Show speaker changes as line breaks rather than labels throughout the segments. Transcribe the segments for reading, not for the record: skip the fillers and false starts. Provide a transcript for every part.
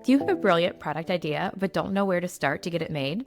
Do you have a brilliant product idea but don't know where to start to get it made?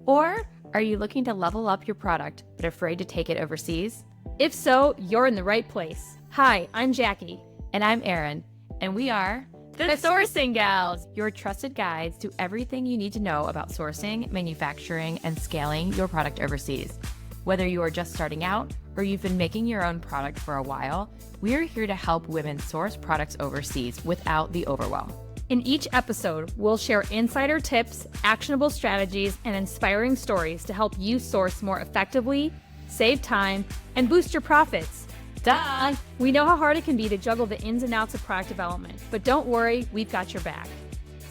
Or are you looking to level up your product but afraid to take it overseas?
If so, you're in the right place. Hi, I'm Jackie.
And I'm Erin, and we are
The Sourcing Gals,
your trusted guides to everything you need to know about sourcing, manufacturing, and scaling your product overseas. Whether you are just starting out or you've been making your own product for a while, we are here to help women source products overseas without the overwhelm.
In each episode, we'll share insider tips, actionable strategies, and inspiring stories to help you source more effectively, save time, and boost your profits. Duh! We know how hard it can be to juggle the ins and outs of product development, but don't worry, we've got your back.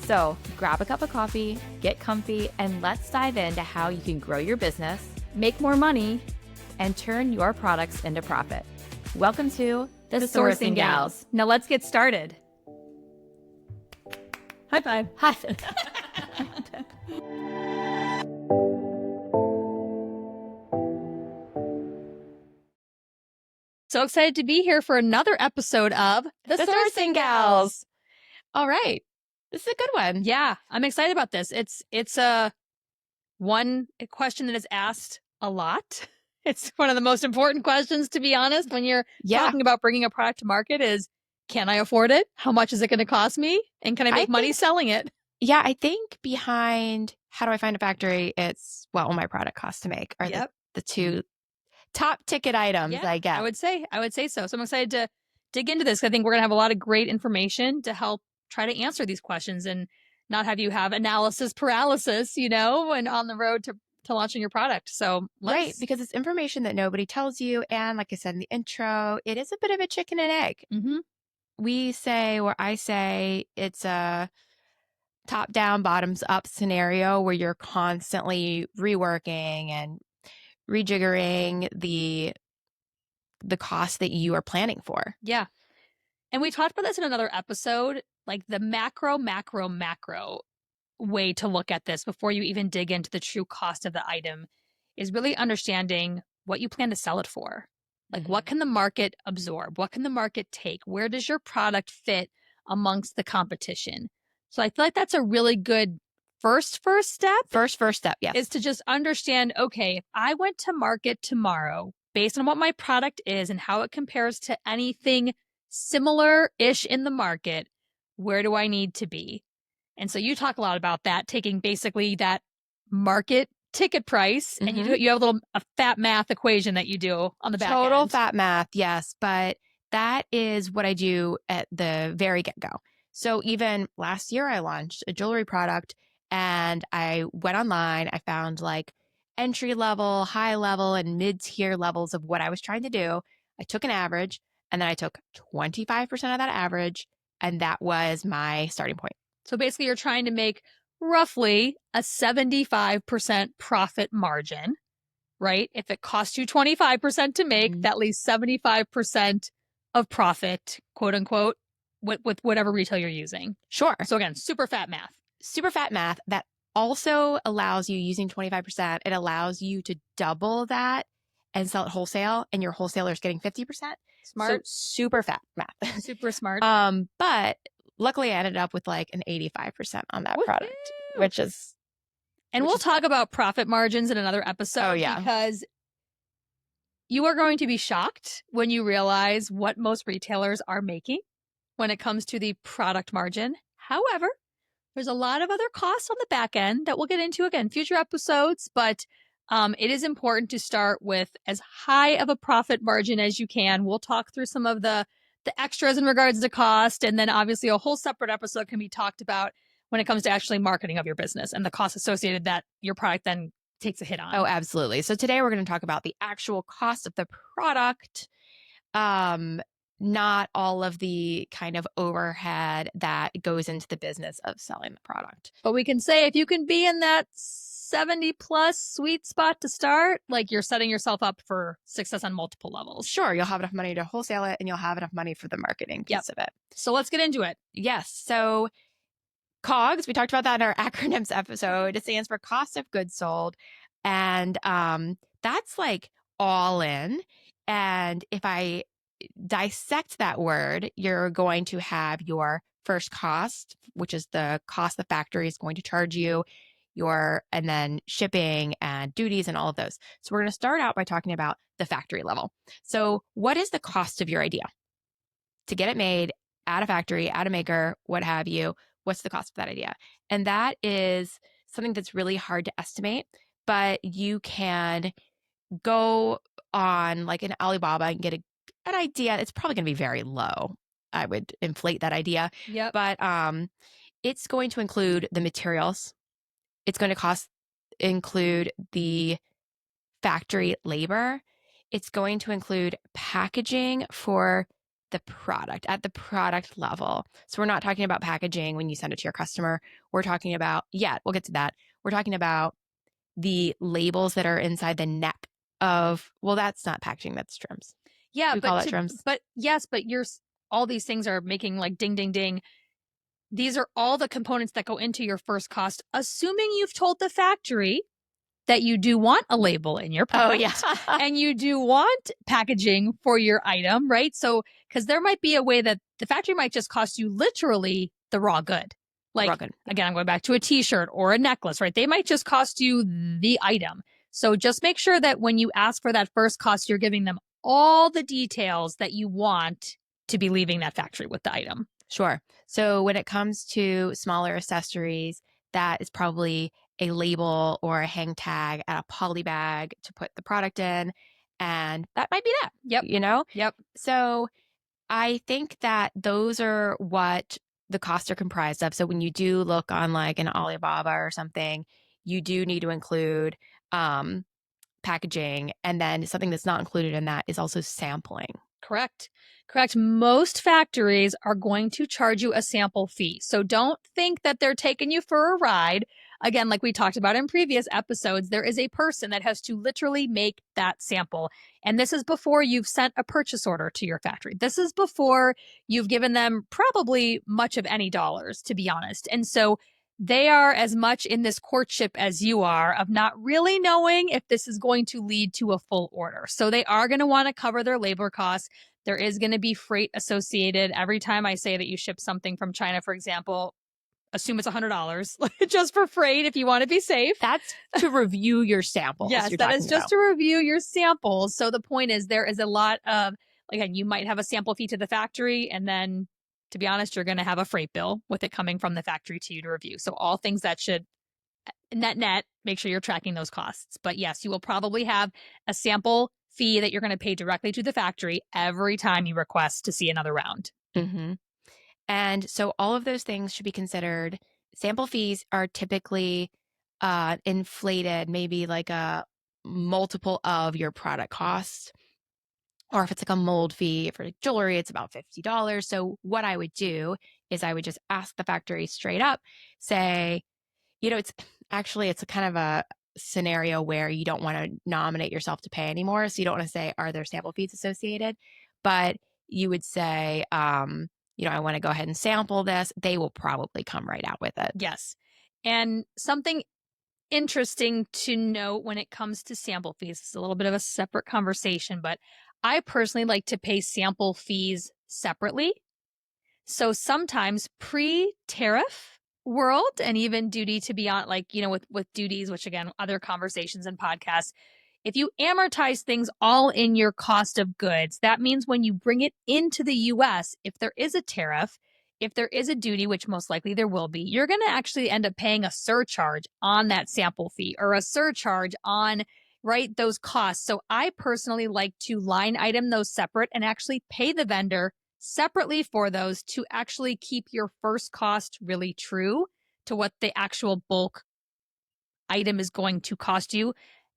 So grab a cup of coffee, get comfy, and let's dive into how you can grow your business,
Make more money,
and turn your products into profit. Welcome to
The Sourcing Gals. Now let's get started. High five.
Hi.
So excited to be here for another episode of
The Sourcing Gals. All right. This is a good one.
Yeah, I'm excited about this. It's a question that is asked a lot. It's one of the most important questions, to be honest, when you're talking about bringing a product to market is, can I afford it? How much is it going to cost me? And can I make money selling it?
Yeah, I think behind how do I find a factory, it's what will my product cost to make are the two top ticket items, I guess.
I would say so. So I'm excited to dig into this. I think we're going to have a lot of great information to help try to answer these questions and not have you have analysis paralysis, and on the road to launching your product. So
right, because it's information that nobody tells you. And like I said in the intro, it is a bit of a chicken and egg.
Mm-hmm.
I say it's a top down, bottoms up scenario where you're constantly reworking and rejiggering the cost that you are planning for.
Yeah. And we talked about this in another episode, like the macro way to look at this before you even dig into the true cost of the item is really understanding what you plan to sell it for. Like, what can the market absorb? What can the market take? Where does your product fit amongst the competition? So I feel like that's a really good first step.
First step, yes.
Is to just understand, okay, if I went to market tomorrow based on what my product is and how it compares to anything similar-ish in the market, where do I need to be? And so you talk a lot about that, taking basically that market ticket price, and you have a fat math equation that you do on the back
Total
end.
fat math, yes. But that is what I do at the very get-go. So even last year, I launched a jewelry product and I went online. I found like entry level, high level, and mid-tier levels of what I was trying to do. I took an average and then I took 25% of that average, and that was my starting point.
So basically, you're trying to make roughly a 75% profit margin, right? If it costs you 25% to make, that leaves 75% of profit, quote unquote, with whatever retail you're using.
Sure.
So again, super fat math.
Super fat math that also allows you, using 25%, it allows you to double that and sell it wholesale, and your wholesaler's getting 50%.
Smart.
So super fat math.
Super smart.
But luckily I ended up with like an 85% on that product, which is...
And we'll talk about profit margins in another episode.
Oh, yeah.
Because you are going to be shocked when you realize what most retailers are making when it comes to the product margin. However, there's a lot of other costs on the back end that we'll get into again, future episodes, but it is important to start with as high of a profit margin as you can. We'll talk through some of the extras in regards to cost, and then obviously a whole separate episode can be talked about when it comes to actually marketing of your business and the costs associated that your product then takes a hit on.
Oh, absolutely. So today we're going to talk about the actual cost of the product, not all of the kind of overhead that goes into the business of selling the product.
But we can say if you can be in that 70 plus sweet spot to start, like you're setting yourself up for success on multiple levels.
Sure. You'll have enough money to wholesale it and you'll have enough money for the marketing piece of it.
So let's get into it.
Yes. So COGS, we talked about that in our acronyms episode. It stands for cost of goods sold. And that's like all in. And if I dissect that word, you're going to have your first cost, which is the cost the factory is going to charge you, and then shipping and duties and all of those. So we're going to start out by talking about the factory level. So what is the cost of your idea to get it made at a factory, at a maker, what have you? What's the cost of that idea? And that is something that's really hard to estimate, but you can go on like an Alibaba and get an idea. It's probably going to be very low. I would inflate that idea,
Yep.
but it's going to include the materials. It's going to include the factory labor. It's going to include packaging for the product at the product level. So we're not talking about packaging when you send it to your customer. We're talking about, we'll get to that. We're talking about the labels that are inside the neck of, well, that's not packaging, that's trims.
Yeah,
We call that trims.
but yes, but all these things are making like ding, ding, ding. These are all the components that go into your first cost, assuming you've told the factory that you do want a label in your product.
Oh, yeah.
And you do want packaging for your item, right? So, because there might be a way that the factory might just cost you literally the raw good. Like,
Raw good.
again, I'm going back to a t-shirt or a necklace, right? They might just cost you the item. So just make sure that when you ask for that first cost, you're giving them all the details that you want to be leaving that factory with the item.
Sure. So when it comes to smaller accessories, that is probably a label or a hang tag at a poly bag to put the product in. And that might be that.
Yep.
You know?
Yep.
So I think that those are what the costs are comprised of. So when you do look on like an Alibaba or something, you do need to include packaging. And then something that's not included in that is also sampling.
Correct. Correct. Most factories are going to charge you a sample fee. So don't think that they're taking you for a ride. Again, like we talked about in previous episodes, there is a person that has to literally make that sample. And this is before you've sent a purchase order to your factory. This is before you've given them probably much of any dollars, to be honest. And so they are as much in this courtship as you are of not really knowing if this is going to lead to a full order. So they are going to want to cover their labor costs. There is going to be freight associated. Every time I say that you ship something from China, for example, assume it's $100 just for freight if you want to be safe.
That's to review your samples.
Yes, that is just to review your samples. So the point is there is a lot of, again, you might have a sample fee to the factory, and then to be honest, you're going to have a freight bill with it coming from the factory to you to review. So all things that should net, make sure you're tracking those costs. But yes, you will probably have a sample fee that you're going to pay directly to the factory every time you request to see another round.
Mm-hmm. And so all of those things should be considered. Sample fees are typically inflated, maybe like a multiple of your product cost. Or if it's like a mold fee for jewelry, it's about $50. So what I would do is I would just ask the factory straight up, say, it's a kind of a scenario where you don't want to nominate yourself to pay anymore. So you don't want to say, are there sample fees associated? But you would say, I want to go ahead and sample this. They will probably come right out with it.
Yes. And something interesting to note when it comes to sample fees, it's a little bit of a separate conversation, but I personally like to pay sample fees separately. So sometimes pre-tariff world and even duty to be on, like, with duties, which again, other conversations and podcasts, if you amortize things all in your cost of goods, that means when you bring it into the US, if there is a tariff, if there is a duty, which most likely there will be, you're going to actually end up paying a surcharge on that sample fee or a surcharge on, right, those costs. So I personally like to line item those separate and actually pay the vendor separately for those to actually keep your first cost really true to what the actual bulk item is going to cost you.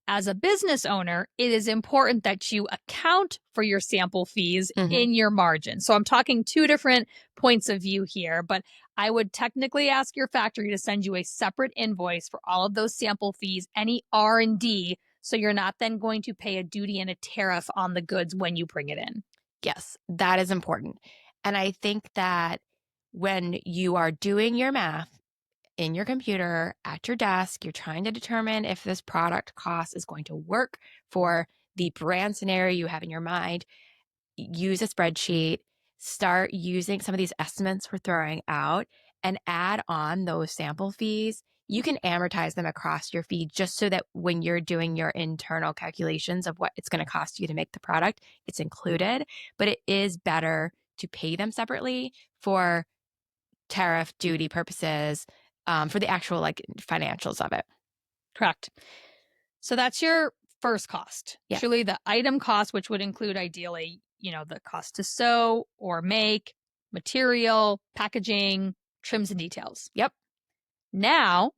As a business owner, it is important that you account for your sample fees in your margin. So I'm talking two different points of view here, but I would technically ask your factory to send you a separate invoice for all of those sample fees, any R&D, so you're not then going to pay a duty and a tariff on the goods when you bring it in.
Yes, that is important. And I think that when you are doing your math in your computer at your desk, you're trying to determine if this product cost is going to work for the brand scenario you have in your mind. Use a spreadsheet, start using some of these estimates we're throwing out and add on those sample fees. You can amortize them across your fee just so that when you're doing your internal calculations of what it's going to cost you to make the product, it's included. But it is better to pay them separately for tariff duty purposes, for the actual like financials of it.
Correct. So that's your first cost.
Yeah.
Truly the item cost, which would include ideally, the cost to sew or make, material, packaging, trims and details.
Yep.
Now,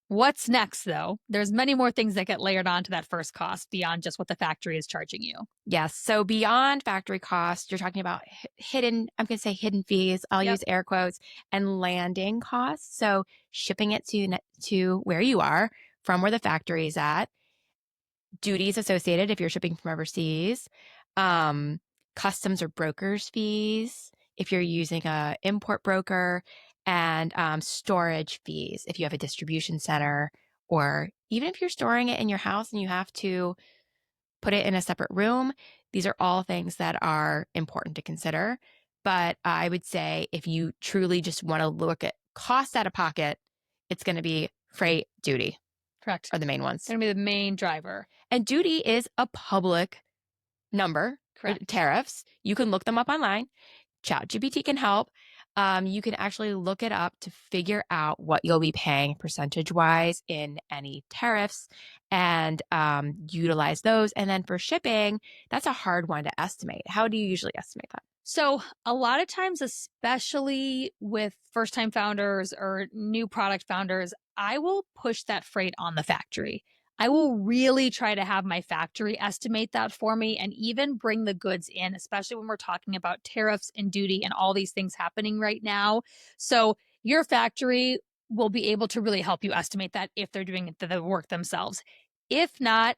what's next though? There's many more things that get layered onto that first cost beyond just what the factory is charging you.
Yes. So beyond factory costs, you're talking about hidden, I'm going to say hidden fees. I'll
Yep.
use air quotes, and landing costs. So shipping it to where you are from where the factory is at, duties associated if you're shipping from overseas, customs or brokers fees if you're using a import broker, and storage fees if you have a distribution center, or even if you're storing it in your house and you have to put it in a separate room. These are all things that are important to consider. But I would say if you truly just want to look at costs out of pocket, it's going to be freight, duty
Correct.
are the main ones.
Going to be the main driver.
And duty is a public number.
Correct.
Tariffs. You can look them up online. ChatGPT can help. You can actually look it up to figure out what you'll be paying percentage-wise in any tariffs, and utilize those. And then for shipping, that's a hard one to estimate. How do you usually estimate that?
So, a lot of times, especially with first time founders or new product founders, I will push that freight on the factory. I will really try to have my factory estimate that for me and even bring the goods in, especially when we're talking about tariffs and duty and all these things happening right now. So, your factory will be able to really help you estimate that if they're doing the work themselves. If not,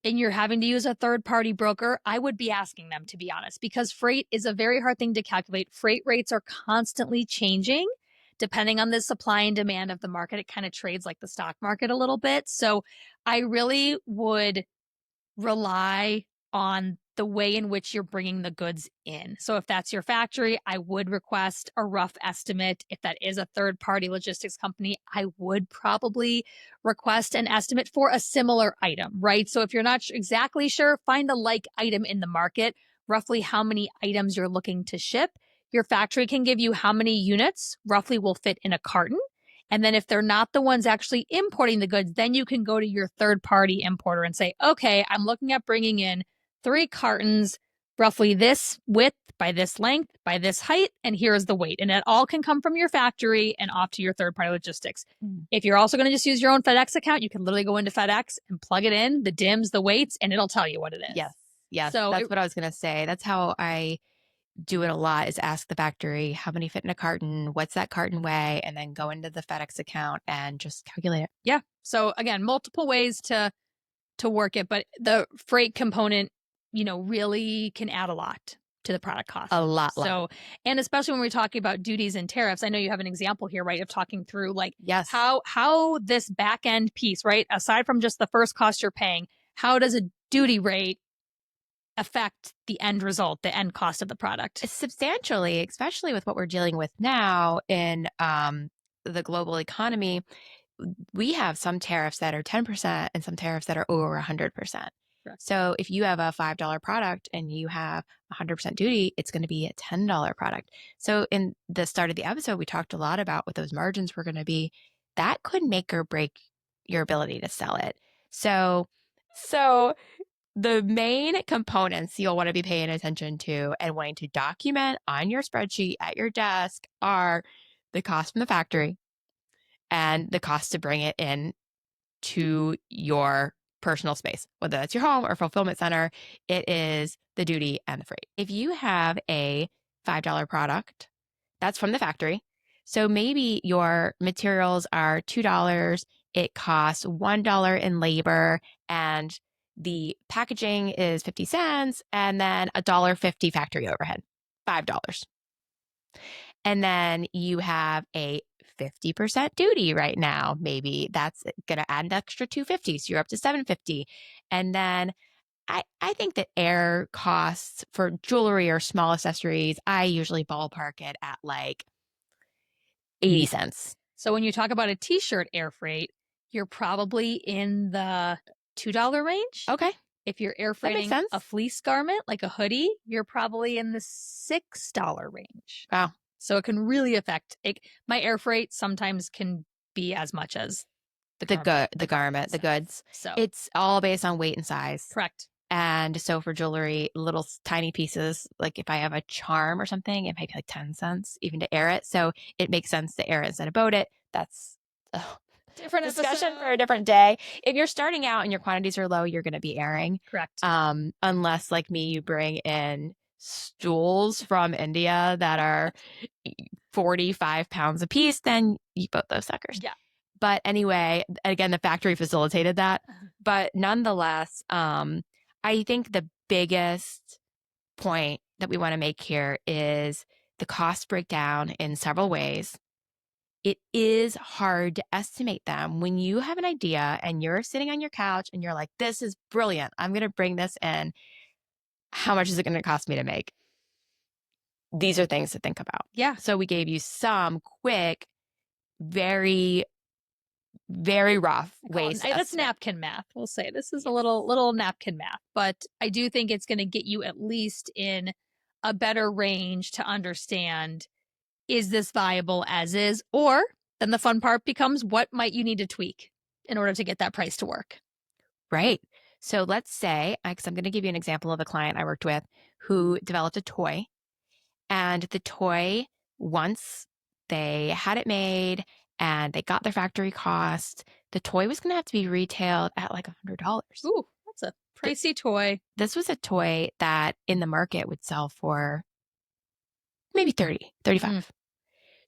and you're having to use a third party broker, I would be asking them, to be honest, because freight is a very hard thing to calculate. Freight rates are constantly changing depending on the supply and demand of the market. It kind of trades like the stock market a little bit. So I really would rely on the way in which you're bringing the goods in. So if that's your factory, I would request a rough estimate. If that is a third party logistics company, I would probably request an estimate for a similar item, right? So if you're not exactly sure, find a like item in the market, roughly how many items you're looking to ship. Your factory can give you how many units roughly will fit in a carton. And then if they're not the ones actually importing the goods, then you can go to your third party importer and say, okay, I'm looking at bringing in 3 cartons, roughly this width by this length by this height, and here is the weight. And it all can come from your factory and off to your third party logistics. If you're also going to just use your own FedEx account, you can literally go into FedEx and plug it in, the DIMs, the weights, and it'll tell you what it is.
Yes. Yes.
So
that's what I was going to say. That's how I do it a lot, is ask the factory how many fit in a carton, what's that carton weigh, and then go into the FedEx account and just calculate it.
Yeah. So again, multiple ways to work it, but the freight component, really can add a lot to the product cost.
A lot.
So, and especially when we're talking about duties and tariffs, I know you have an example here, right, of talking through like
Yes.
how this back end piece, right, aside from just the first cost you're paying, how does a duty rate affect the end result, the end cost of the product?
Substantially, especially with what we're dealing with now in the global economy. We have some tariffs that are 10% and some tariffs that are over 100%.
Correct.
So if you have a $5 product and you have 100% duty, it's going to be a $10 product. So in the start of the episode, we talked a lot about what those margins were going to be. That could make or break your ability to sell it. So the main components you'll want to be paying attention to and wanting to document on your spreadsheet at your desk are the cost from the factory and the cost to bring it in to your personal space, whether that's your home or fulfillment center. It is the duty and the freight. If you have a $5 product, that's from the factory. So maybe your materials are $2. It costs $1 in labor, and the packaging is 50 cents, and then $1.50 factory overhead, $5. And then you have a 50% duty right now. Maybe that's going to add an extra 250. So you're up to 750. And then I think that air costs for jewelry or small accessories, I usually ballpark it at like 80 cents.
So when you talk about a t-shirt air freight, you're probably in the $2 range.
Okay,
If you're air
that makes
freighting
sense.
a fleece garment like a hoodie, you're probably in the $6 range.
Wow.
So it can really affect it. My air freight sometimes can be as much as
The garment, the
itself.
goods.
So
It's all based on weight and size.
correct.
And so for jewelry, little tiny pieces, like if I have a charm or something, it might be like 10 cents even to air it. So it makes sense to air it instead of boat it. That's a
Different
discussion
episode.
for a different day. If you're starting out and your quantities are low, you're going to be airing.
Correct.
Unless like me, you bring in stools from India that are 45 pounds a piece, then you boat those suckers.
Yeah.
But anyway, again, the factory facilitated that. But nonetheless, I think the biggest point that we want to make here is the cost breakdown in several ways. It is hard to estimate them when you have an idea and you're sitting on your couch and you're like, this is brilliant. I'm going to bring this in. How much is it going to cost me to make? These are things to think about.
Yeah.
So we gave you some quick, very very rough ways.
That's napkin math. We'll say this is a little napkin math, but I do think it's going to get you at least in a better range to understand, is this viable as is, or then the fun part becomes, what might you need to tweak in order to get that price to work?
Right. So let's say, because I'm going to give you an example of a client I worked with who developed a toy, and the toy, once they had it made and they got their factory cost, the toy was going to have to be retailed at like $100.
Ooh, that's a pricey toy.
This was a toy that in the market would sell for maybe 30, 35.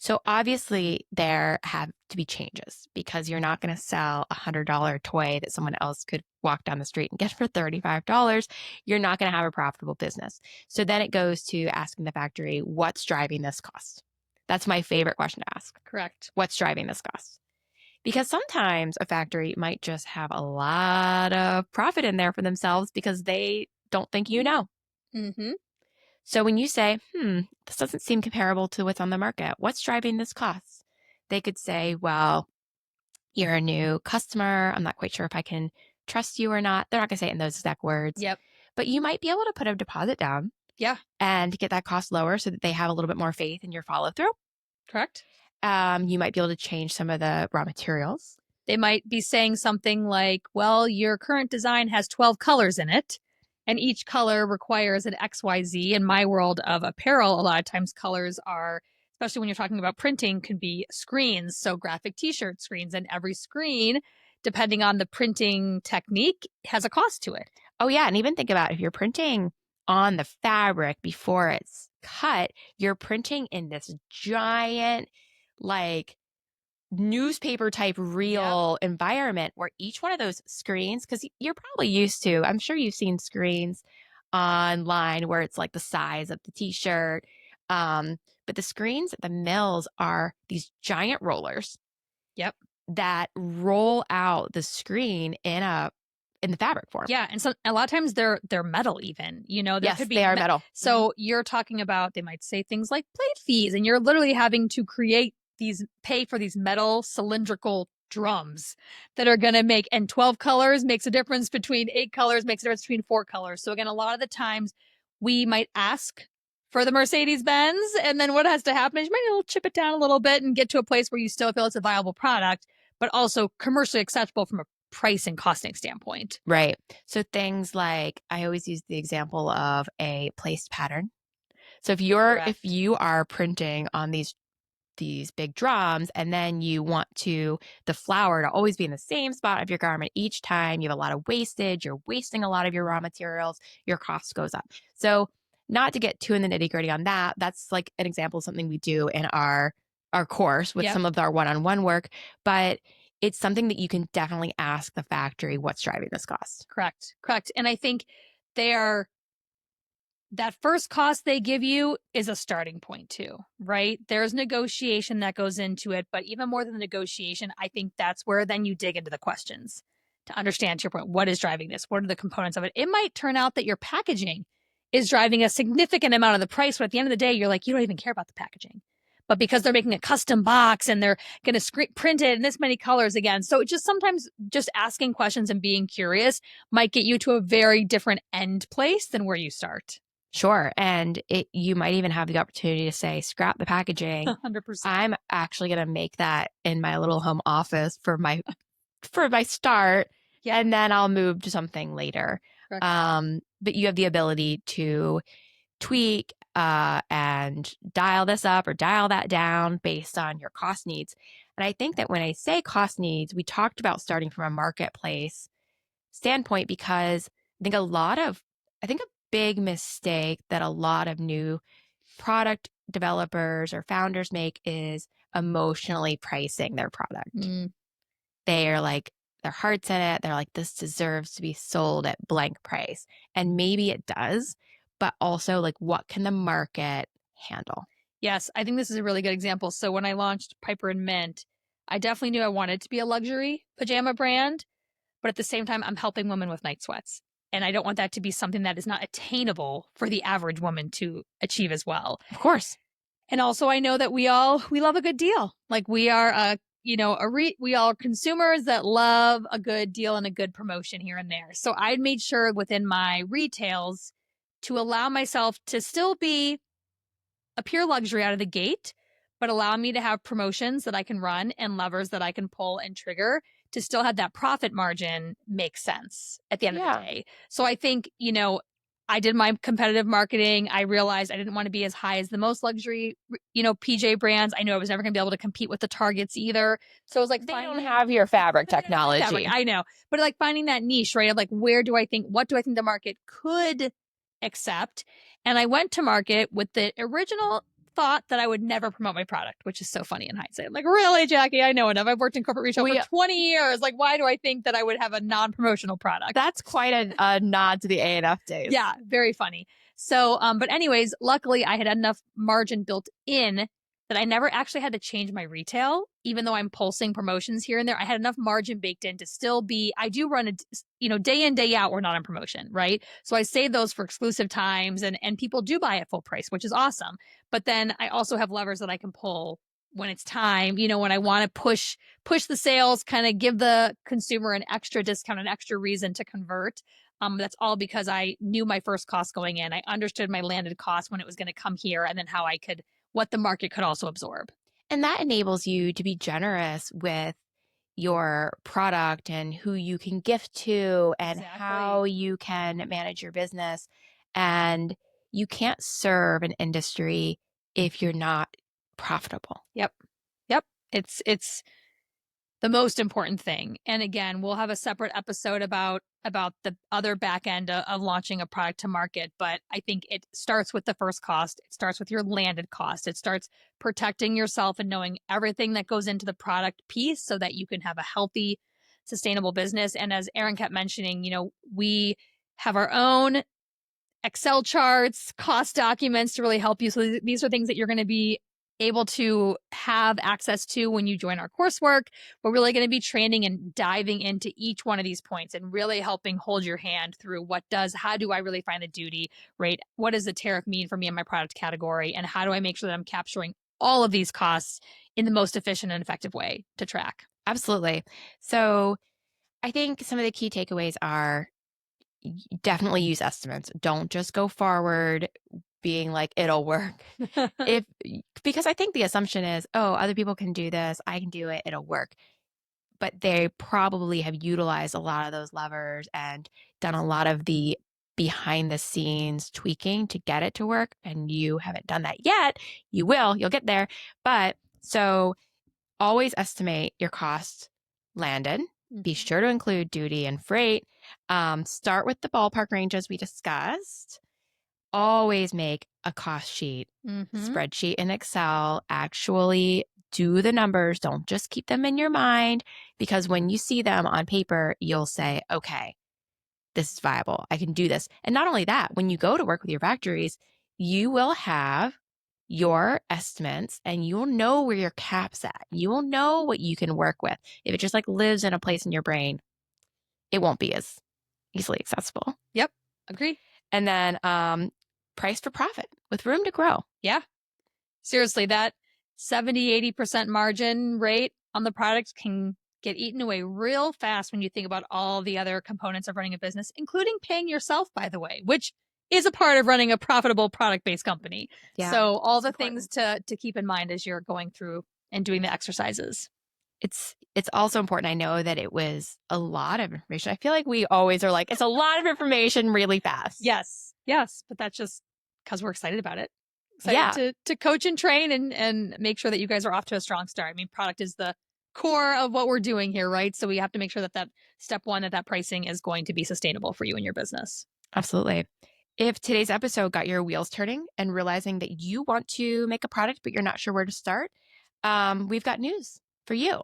So obviously there have to be changes because you're not going to sell a $100 toy that someone else could walk down the street and get for $35. You're not going to have a profitable business. So then it goes to asking the factory, what's driving this cost? That's my favorite question to ask.
Correct.
What's driving this cost? Because sometimes a factory might just have a lot of profit in there for themselves because they don't think you know.
Mm-hmm.
So when you say, this doesn't seem comparable to what's on the market, what's driving this cost? They could say, well, you're a new customer. I'm not quite sure if I can trust you or not. They're not going to say it in those exact words.
Yep.
But you might be able to put a deposit down.
Yeah.
And get that cost lower so that they have a little bit more faith in your follow through.
Correct.
You might be able to change some of the raw materials.
They might be saying something like, well, your current design has 12 colors in it, and each color requires an XYZ. In my world of apparel, a lot of times colors are, especially when you're talking about printing, can be screens. So graphic t-shirt screens, and every screen, depending on the printing technique, has a cost to it.
Oh, yeah. And even think about if you're printing on the fabric before it's cut, you're printing in this giant, like, newspaper type real environment where each one of those screens, because you're probably used to, I'm sure you've seen screens online where it's like the size of the t-shirt. But the screens at the mills are these giant rollers.
Yep.
That roll out the screen in the fabric form.
Yeah, and a lot of times they're metal even. There
yes,
could be
they are metal.
So you're talking about, they might say things like plate fees, and you're literally having to pay for these metal cylindrical drums that are going to make, and 12 colors makes a difference between 8 colors, makes a difference between 4 colors. So again, a lot of the times we might ask for the Mercedes-Benz, and then what has to happen is you might chip it down a little bit and get to a place where you still feel it's a viable product, but also commercially acceptable from a price and costing standpoint.
Right. So things like, I always use the example of a placed pattern. So if you are printing on these big drums and then you want the flower to always be in the same spot of your garment each time, you have a lot of wastage, you're wasting a lot of your raw materials, your cost goes up. So not to get too in the nitty gritty on that, that's like an example of something we do in our course with some of our one-on-one work, but it's something that you can definitely ask the factory, what's driving this cost.
Correct. And I think that first cost they give you is a starting point too, right? There's negotiation that goes into it, but even more than the negotiation, I think that's where then you dig into the questions to understand, to your point, what is driving this? What are the components of it? It might turn out that your packaging is driving a significant amount of the price, but at the end of the day, you're like, you don't even care about the packaging. But because they're making a custom box and they're going to print it in this many colors again. So just sometimes just asking questions and being curious might get you to a very different end place than where you start.
Sure. And you might even have the opportunity to say, scrap the packaging.
100%.
I'm actually going to make that in my little home office for my start.
Yeah.
And then I'll move to something later. But you have the ability to tweak and dial this up or dial that down based on your cost needs. And I think that when I say cost needs, we talked about starting from a marketplace standpoint because I think a big mistake that a lot of new product developers or founders make is emotionally pricing their product. They are like, their heart's in it. They're like, this deserves to be sold at blank price. And maybe it does, but also like, what can the market handle?
Yes, I think this is a really good example. So when I launched Piper and Mint, I definitely knew I wanted to be a luxury pajama brand, but at the same time, I'm helping women with night sweats. And I don't want that to be something that is not attainable for the average woman to achieve as well.
Of course.
And also I know that we love a good deal. Like we are we all consumers that love a good deal and a good promotion here and there. So I made sure within my retails to allow myself to still be a pure luxury out of the gate, but allow me to have promotions that I can run and levers that I can pull and trigger to still have that profit margin make sense at the end of the day. So I think, I did my competitive marketing. I realized I didn't want to be as high as the most luxury, PJ brands. I knew I was never going to be able to compete with the Targets either. So it was like,
they don't have your fabric technology.
I know, but like finding that niche, right? Of like, what do I think the market could accept? And I went to market with the original thought that I would never promote my product, which is so funny in hindsight. I'm like, really, Jackie? I know enough. I've worked in corporate retail for 20 years. Like, why do I think that I would have a non-promotional product?
That's quite a nod to the A&F days.
Yeah, very funny. So, but anyways, luckily I had enough margin built in that I never actually had to change my retail, even though I'm pulsing promotions here and there. I had enough margin baked in to still be, I do run day in, day out, we're not on promotion, right? So I save those for exclusive times and people do buy at full price, which is awesome. But then I also have levers that I can pull when it's time, when I want to push the sales, kind of give the consumer an extra discount, an extra reason to convert. That's all because I knew my first cost going in. I understood my landed cost when it was going to come here and then what the market could also absorb.
And that enables you to be generous with your product and who you can gift to and how you can manage your business. And you can't serve an industry if you're not profitable.
Yep. It's the most important thing. And again, we'll have a separate episode about the other back end of launching a product to market. But I think it starts with the first cost. It starts with your landed cost. It starts protecting yourself and knowing everything that goes into the product piece so that you can have a healthy, sustainable business. And as Erin kept mentioning, we have our own Excel charts, cost documents to really help you. So these are things that you're going to be able to have access to when you join our coursework. We're really going to be training and diving into each one of these points and really helping hold your hand through how do I really find the duty rate? What does the tariff mean for me in my product category? And how do I make sure that I'm capturing all of these costs in the most efficient and effective way to track?
Absolutely. So I think some of the key takeaways are definitely use estimates. Don't just go forward being like, it'll work. Because I think the assumption is, oh, other people can do this. I can do it. It'll work. But they probably have utilized a lot of those levers and done a lot of the behind the scenes tweaking to get it to work. And you haven't done that yet. You will, you'll get there. But so always estimate your cost landed. Be sure to include duty and freight. Start with the ballpark ranges we discussed. Always make a cost sheet, spreadsheet in Excel. Actually do the numbers. Don't just keep them in your mind, because when you see them on paper, you'll say, okay, this is viable. I can do this. And not only that, when you go to work with your factories, you will have your estimates and you'll know where your cap's at. You will know what you can work with. If it just like lives in a place in your brain, it won't be as easily accessible.
Yep. Agree.
And then price for profit with room to grow.
Yeah. Seriously, that 70-80% margin rate on the product can get eaten away real fast when you think about all the other components of running a business, including paying yourself, by the way, which is a part of running a profitable product-based company.
Yeah,
so all the
important.
things to keep in mind as you're going through and doing the exercises.
It's also important. I know that it was a lot of information. I feel like we always are like, it's a lot of information really fast.
Yes. Yes. But that's just because we're excited about it.
Yeah.
Excited to coach and train and make sure that you guys are off to a strong start. I mean, product is the core of what we're doing here, right? So we have to make sure that that step one, that pricing is going to be sustainable for you and your business.
Absolutely. If today's episode got your wheels turning and realizing that you want to make a product, but you're not sure where to start, we've got news for you.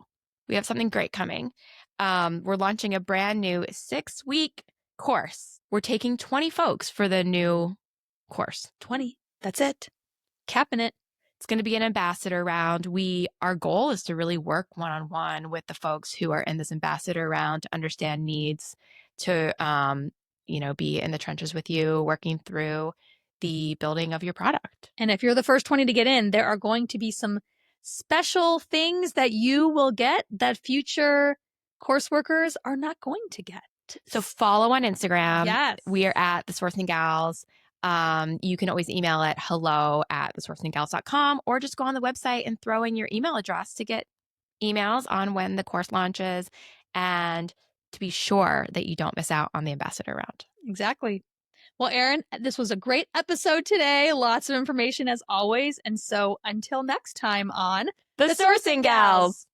We have something great coming. We're launching a brand new 6-week course. We're taking 20 folks for the new course.
20. That's it. Capping it.
It's going to be an ambassador round. Our goal is to really work one-on-one with the folks who are in this ambassador round to understand needs, to be in the trenches with you, working through the building of your product.
And if you're the first 20 to get in, there are going to be some special things that you will get that future course workers are not going to get.
So follow on Instagram.
Yes.
We are at The Sourcing Gals. You can always email at hello@thesourcinggals.com, or just go on the website and throw in your email address to get emails on when the course launches and to be sure that you don't miss out on the ambassador round.
Exactly. Well, Erin, this was a great episode today. Lots of information as always. And so until next time on
The Sourcing Gals.